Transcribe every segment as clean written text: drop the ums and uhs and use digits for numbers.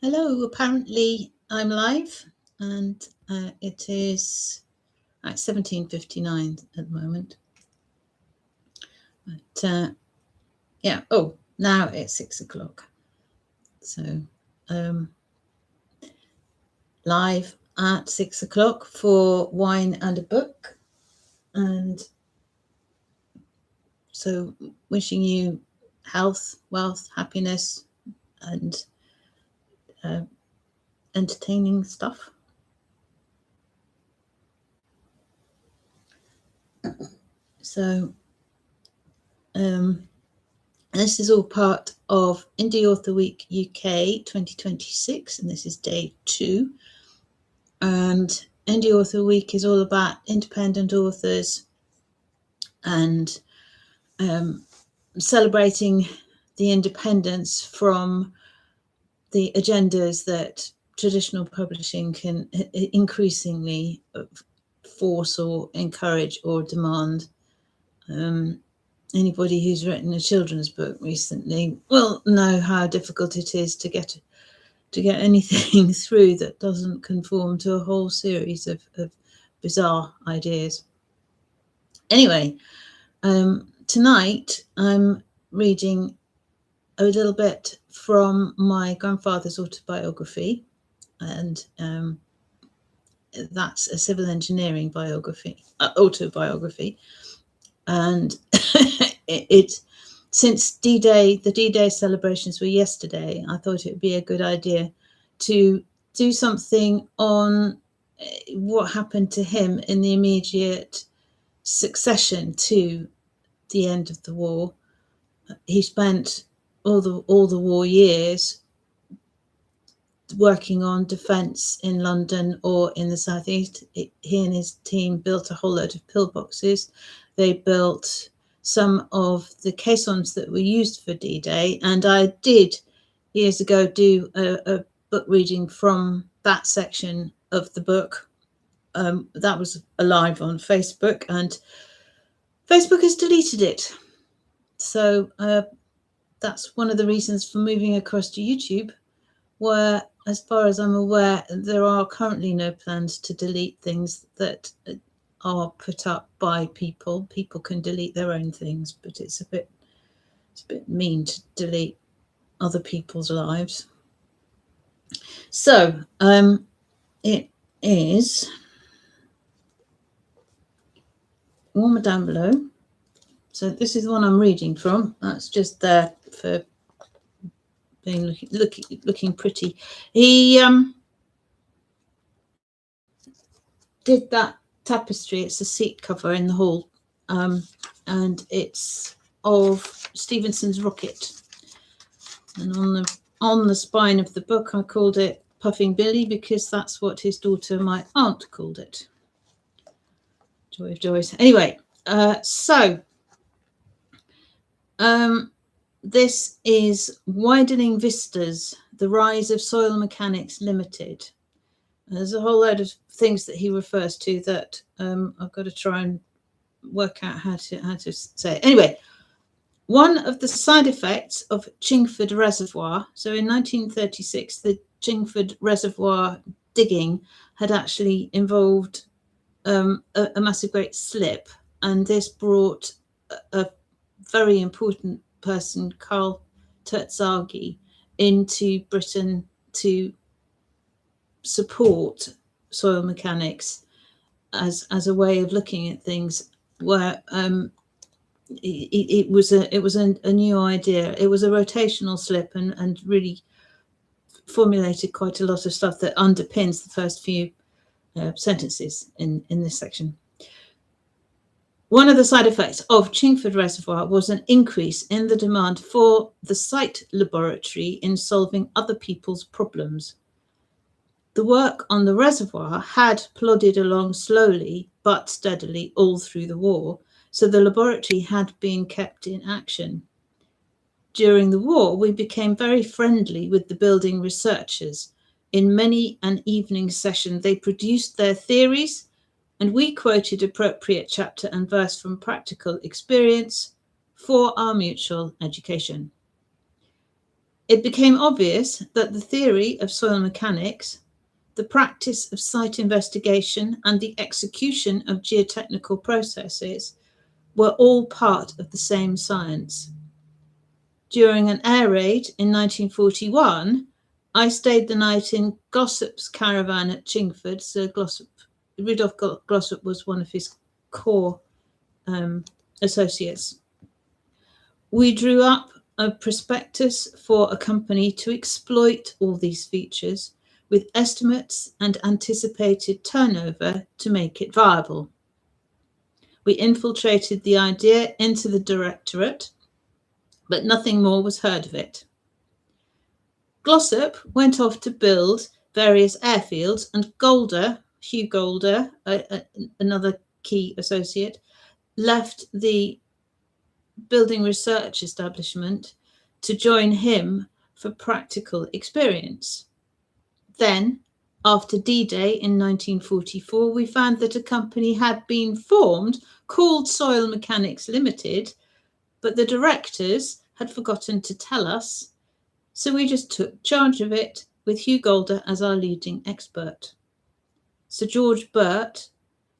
Hello, apparently I'm live and it is at 17:59 at the moment. But yeah, now it's 6 o'clock. So live at 6 o'clock for Wine and a Book. And so wishing you health, wealth, happiness and entertaining stuff. So this is all part of Indie Author Week UK 2026, and this is day 2. And Indie Author Week is all about independent authors and celebrating the independence from the agendas that traditional publishing can increasingly force or encourage or demand. Anybody who's written a children's book recently will know how difficult it is to get anything through that doesn't conform to a whole series of bizarre ideas. Anyway, tonight I'm reading a little bit from my grandfather's autobiography, and that's a civil engineering autobiography. And it since D-Day, the D-Day celebrations were yesterday, I thought it would be a good idea to do something on what happened to him in the immediate succession to the end of the war. He spent all the war years working on defence in London or in the southeast. He and his team built a whole load of pillboxes. They built some of the caissons that were used for D-Day, and I did years ago do a book reading from that section of the book. That was live on Facebook, and Facebook has deleted it. So that's one of the reasons for moving across to YouTube, where, as far as I'm aware, there are currently no plans to delete things that are put up by people. People can delete their own things, but it's a bit mean to delete other people's lives. So it is warmer down below. So this is the one I'm reading from. That's just there for being looking pretty. He did that tapestry. It's a seat cover in the hall, and it's of Stevenson's rocket. And on the spine of the book, I called it Puffing Billy because that's what his daughter, my aunt, called it. Joy of joys. Anyway, this is Widening Vistas, The Rise of Soil Mechanics Limited. There's a whole load of things that he refers to that I've got to try and work out how to say. Anyway, one of the side effects of Chingford Reservoir, so in 1936, the Chingford Reservoir digging had actually involved a massive great slip, and this brought a very important person, Karl Terzaghi, into Britain to support soil mechanics as a way of looking at things, where it was a new idea. It was a rotational slip and really formulated quite a lot of stuff that underpins the first few sentences in this section. One of the side effects of Chingford Reservoir was an increase in the demand for the site laboratory in solving other people's problems. The work on the reservoir had plodded along slowly but steadily all through the war, so the laboratory had been kept in action. During the war, we became very friendly with the building researchers. In many an evening session, they produced their theories, and we quoted appropriate chapter and verse from practical experience for our mutual education. It became obvious that the theory of soil mechanics, the practice of site investigation, and the execution of geotechnical processes were all part of the same science. During an air raid in 1941, I stayed the night in Glossop's caravan at Chingford. So Rudolf Glossop was one of his core associates. We drew up a prospectus for a company to exploit all these features with estimates and anticipated turnover to make it viable. We infiltrated the idea into the directorate, but nothing more was heard of it. Glossop went off to build various airfields, and Hugh Golder, another key associate, left the building research establishment to join him for practical experience. Then, after D-Day in 1944, we found that a company had been formed called Soil Mechanics Limited, but the directors had forgotten to tell us, so we just took charge of it with Hugh Golder as our leading expert. Sir George Burt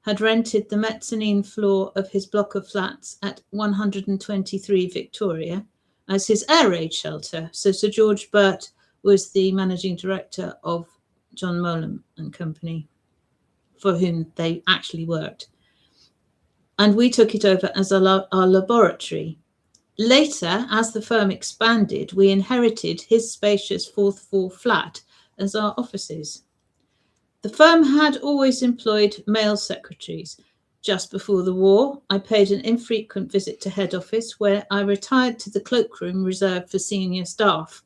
had rented the mezzanine floor of his block of flats at 123 Victoria as his air raid shelter. So Sir George Burt was the managing director of John Molam and Company, for whom they actually worked. And we took it over as our laboratory. Later, as the firm expanded, we inherited his spacious fourth floor flat as our offices. The firm had always employed male secretaries. Just before the war, I paid an infrequent visit to head office, where I retired to the cloakroom reserved for senior staff.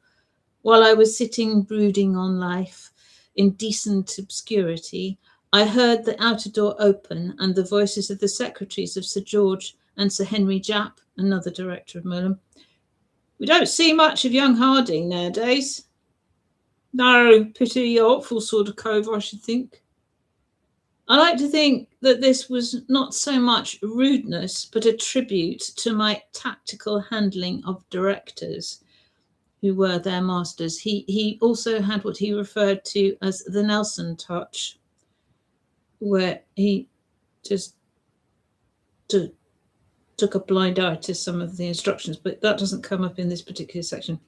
While I was sitting brooding on life in decent obscurity, I heard the outer door open and the voices of the secretaries of Sir George and Sir Henry Japp, another director of Molam. "We don't see much of young Harding nowadays." "No, pity, hopeful sort of cove, I should think." I like to think that this was not so much rudeness, but a tribute to my tactical handling of directors who were their masters. He also had what he referred to as the Nelson touch, where he just took a blind eye to some of the instructions, but that doesn't come up in this particular section.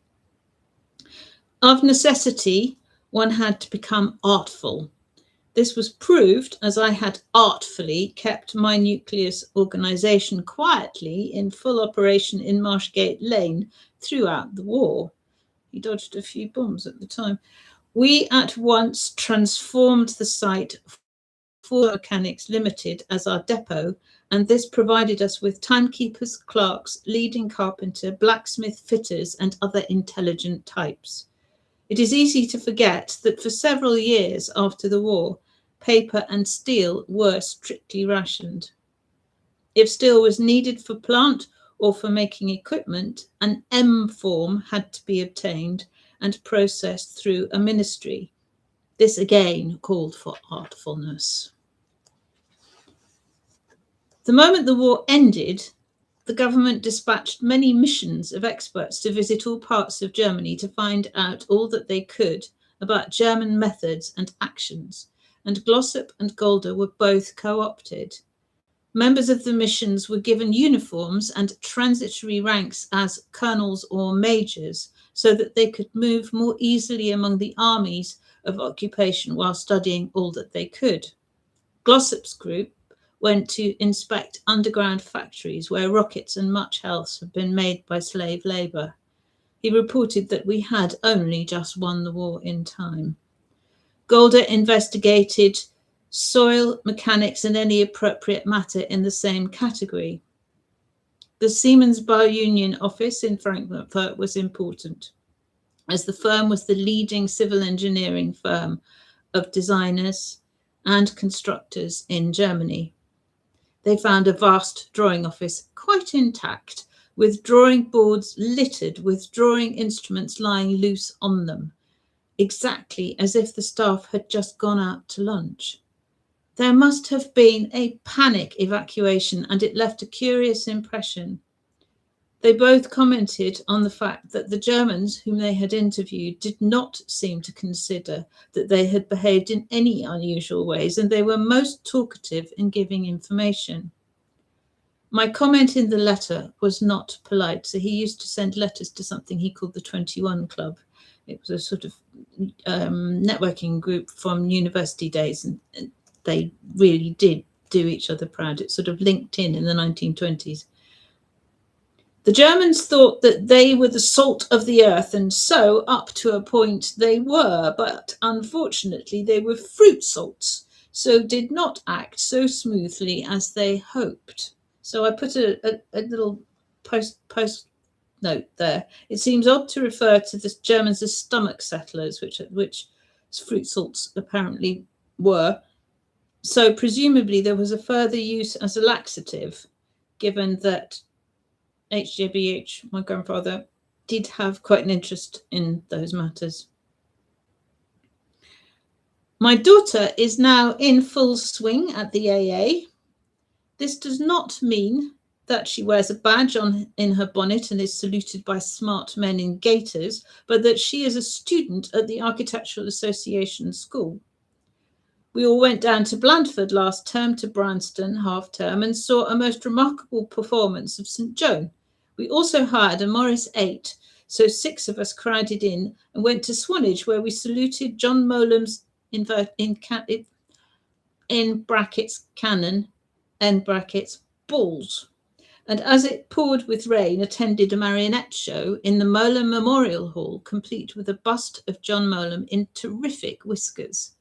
Of necessity, one had to become artful. This was proved as I had artfully kept my nucleus organisation quietly in full operation in Marshgate Lane throughout the war. He dodged a few bombs at the time. We at once transformed the site for Mechanics Limited as our depot, and this provided us with timekeepers, clerks, leading carpenter, blacksmith, fitters, and other intelligent types. It is easy to forget that for several years after the war, paper and steel were strictly rationed. If steel was needed for plant or for making equipment, an M form had to be obtained and processed through a ministry. This again called for artfulness. The moment the war ended, the government dispatched many missions of experts to visit all parts of Germany to find out all that they could about German methods and actions, and Glossop and Golder were both co-opted. Members of the missions were given uniforms and transitory ranks as colonels or majors, so that they could move more easily among the armies of occupation while studying all that they could. Glossop's group went to inspect underground factories where rockets and much else had been made by slave labour. He reported that we had only just won the war in time. Golder investigated soil mechanics and any appropriate matter in the same category. The Siemens Bau Union office in Frankfurt was important, as the firm was the leading civil engineering firm of designers and constructors in Germany. They found a vast drawing office quite intact, with drawing boards littered with drawing instruments lying loose on them, exactly as if the staff had just gone out to lunch. There must have been a panic evacuation, and it left a curious impression. They both commented on the fact that the Germans whom they had interviewed did not seem to consider that they had behaved in any unusual ways, and they were most talkative in giving information. My comment in the letter was not polite. So he used to send letters to something he called the 21 Club. It was a sort of networking group from university days, and they really did do each other proud. It sort of linked in the 1920s. The Germans thought that they were the salt of the earth, and so, up to a point, they were, but unfortunately, they were fruit salts, so did not act so smoothly as they hoped. So I put a little post note there. It seems odd to refer to the Germans as stomach settlers, which fruit salts apparently were. So presumably there was a further use as a laxative, given that HJBH, my grandfather, did have quite an interest in those matters. My daughter is now in full swing at the AA. This does not mean that she wears a badge in her bonnet and is saluted by smart men in gaiters, but that she is a student at the Architectural Association School. We all went down to Blandford last term to Branston half term and saw a most remarkable performance of St. Joan. We also hired a Morris 8, so 6 of us crowded in and went to Swanage, where we saluted John Molam's in brackets cannon, end brackets balls. And as it poured with rain, attended a marionette show in the Molam Memorial Hall, complete with a bust of John Molam in terrific whiskers.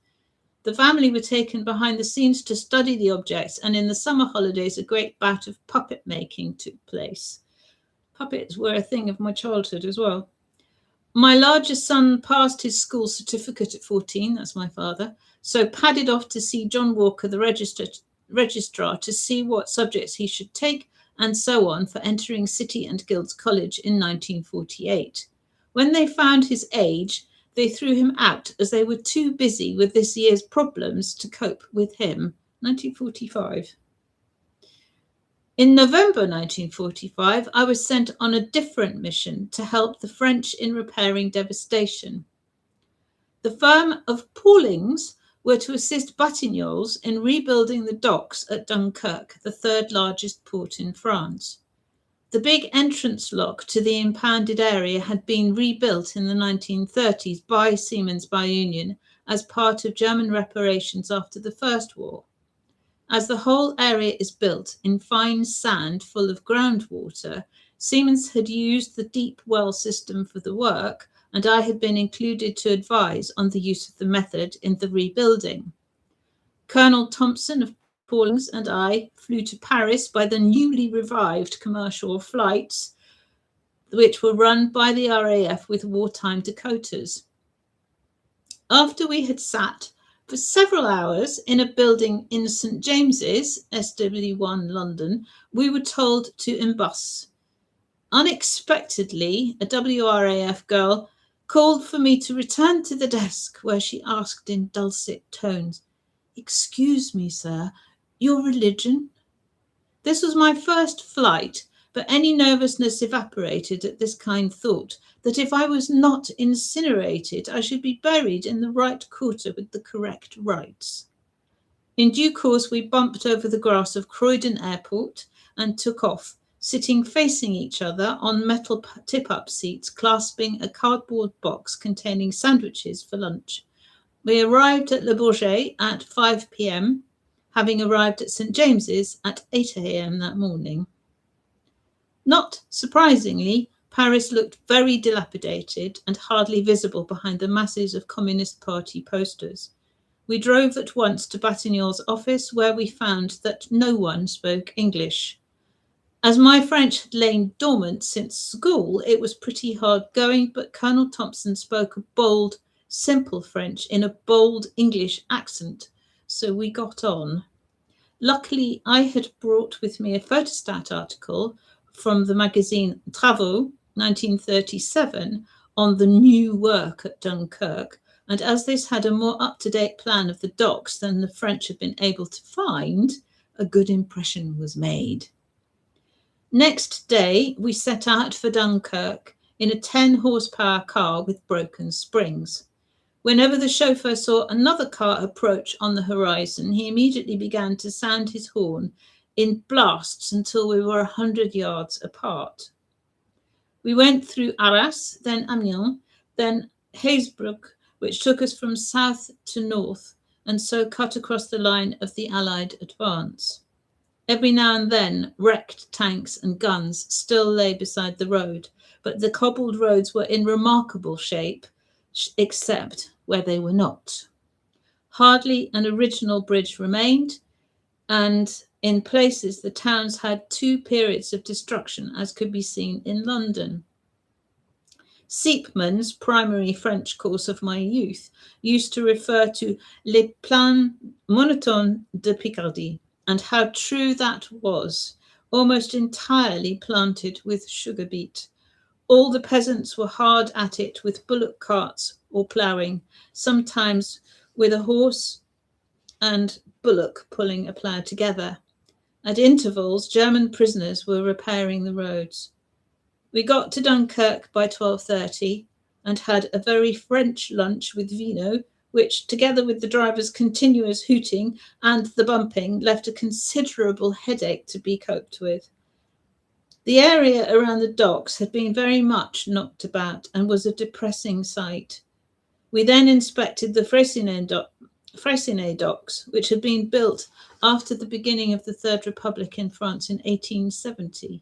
The family were taken behind the scenes to study the objects, and in the summer holidays, a great bout of puppet making took place. Puppets were a thing of my childhood as well. My largest son passed his school certificate at 14, that's my father, so padded off to see John Walker, the registrar, to see what subjects he should take, and so on, for entering City and Guilds College in 1948. When they found his age, they threw him out as they were too busy with this year's problems to cope with him. 1945. In November 1945, I was sent on a different mission to help the French in repairing devastation. The firm of Paulings were to assist Batignolles in rebuilding the docks at Dunkirk, the third largest port in France. The big entrance lock to the impounded area had been rebuilt in the 1930s by Siemens Biounion as part of German reparations after the First War. As the whole area is built in fine sand full of groundwater, Siemens had used the deep well system for the work, and I had been included to advise on the use of the method in the rebuilding. Colonel Thompson of Paulings and I flew to Paris by the newly revived commercial flights, which were run by the RAF with wartime Dakotas. After we had sat for several hours in a building in St. James's, SW1 London, we were told to embuss. Unexpectedly, a WRAF girl called for me to return to the desk, where she asked in dulcet tones, "Excuse me, sir, your religion?" This was my first flight, but any nervousness evaporated at this kind thought that if I was not incinerated, I should be buried in the right quarter with the correct rites. In due course, we bumped over the grass of Croydon Airport and took off, sitting facing each other on metal tip-up seats, clasping a cardboard box containing sandwiches for lunch. We arrived at Le Bourget at 5 p.m., having arrived at St. James's at 8 a.m. that morning. Not surprisingly, Paris looked very dilapidated and hardly visible behind the masses of Communist Party posters. We drove at once to Batignolles' office, where we found that no one spoke English. As my French had lain dormant since school, it was pretty hard going, but Colonel Thompson spoke a bold, simple French in a bold English accent, so we got on. Luckily, I had brought with me a photostat article from the magazine Travaux, 1937, on the new work at Dunkirk, and as this had a more up-to-date plan of the docks than the French had been able to find, a good impression was made. Next day, we set out for Dunkirk in a 10-horsepower car with broken springs. Whenever the chauffeur saw another car approach on the horizon, he immediately began to sound his horn in blasts until we were 100 yards apart. We went through Arras, then Amiens, then Hazebrouck, which took us from south to north, and so cut across the line of the Allied advance. Every now and then, wrecked tanks and guns still lay beside the road, but the cobbled roads were in remarkable shape, except where they were not. Hardly an original bridge remained, and in places the towns had two periods of destruction, as could be seen in London. Siepman's primary French course of my youth used to refer to les plaines monotones de Picardie, and how true that was, almost entirely planted with sugar beet. All the peasants were hard at it with bullock carts or ploughing, sometimes with a horse and bullock pulling a plough together. At intervals, German prisoners were repairing the roads. We got to Dunkirk by 12:30 and had a very French lunch with vino, which, together with the driver's continuous hooting and the bumping, left a considerable headache to be coped with. The area around the docks had been very much knocked about and was a depressing sight. We then inspected the Freycinet docks, which had been built after the beginning of the Third Republic in France in 1870.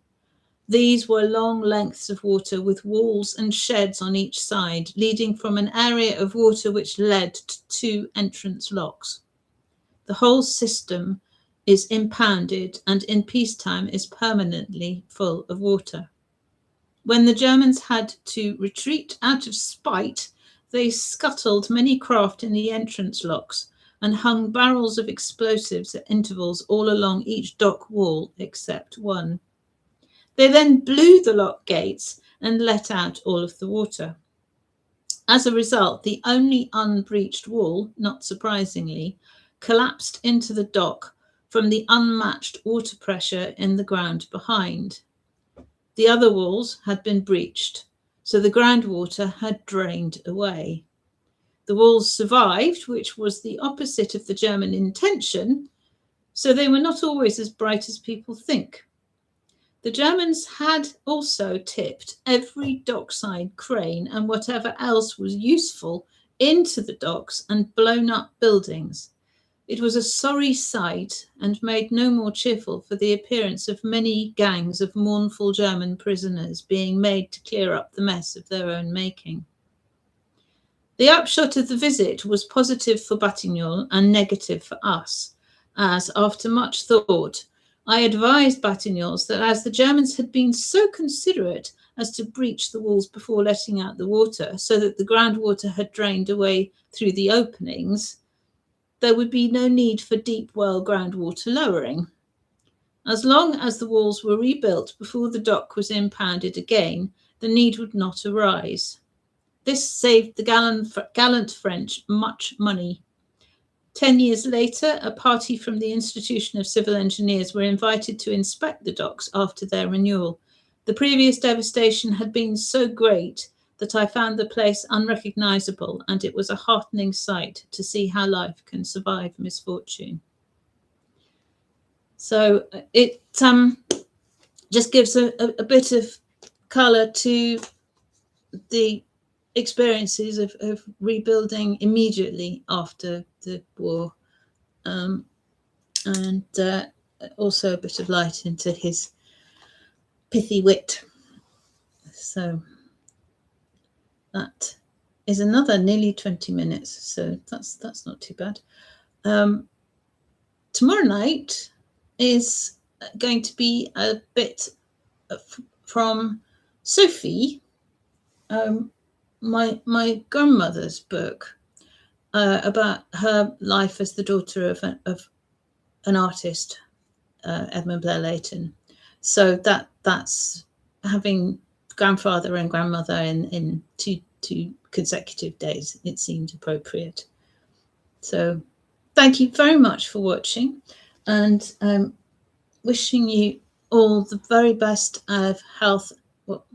These were long lengths of water with walls and sheds on each side, leading from an area of water which led to two entrance locks. The whole system is impounded and in peacetime is permanently full of water. When the Germans had to retreat out of spite, they scuttled many craft in the entrance locks and hung barrels of explosives at intervals all along each dock wall except one. They then blew the lock gates and let out all of the water. As a result, the only unbreached wall, not surprisingly, collapsed into the dock from the unmatched water pressure in the ground behind. The other walls had been breached, so the groundwater had drained away. The walls survived, which was the opposite of the German intention, so they were not always as bright as people think. The Germans had also tipped every dockside crane and whatever else was useful into the docks and blown up buildings. It was a sorry sight and made no more cheerful for the appearance of many gangs of mournful German prisoners being made to clear up the mess of their own making. The upshot of the visit was positive for Batignolles and negative for us, as, after much thought, I advised Batignolles that as the Germans had been so considerate as to breach the walls before letting out the water, so that the groundwater had drained away through the openings, there would be no need for deep well groundwater lowering. As long as the walls were rebuilt before the dock was impounded again, the need would not arise. This saved the gallant French much money. 10 years later, a party from the Institution of Civil Engineers were invited to inspect the docks after their renewal. The previous devastation had been so great that I found the place unrecognizable, and it was a heartening sight to see how life can survive misfortune. So it just gives a bit of colour to the experiences of rebuilding immediately after the war, and also a bit of light into his pithy wit. So that is another nearly 20 minutes, so that's not too bad. Tomorrow night is going to be a bit from Sophie, my grandmother's book, about her life as the daughter of an artist, Edmund Blair Leighton. So that's having grandfather and grandmother in two consecutive days. It seemed appropriate. So thank you very much for watching, and wishing you all the very best of health,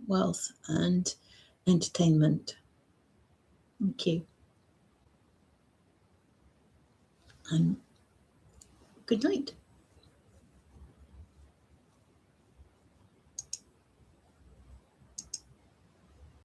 wealth, and entertainment. Thank you. And good night.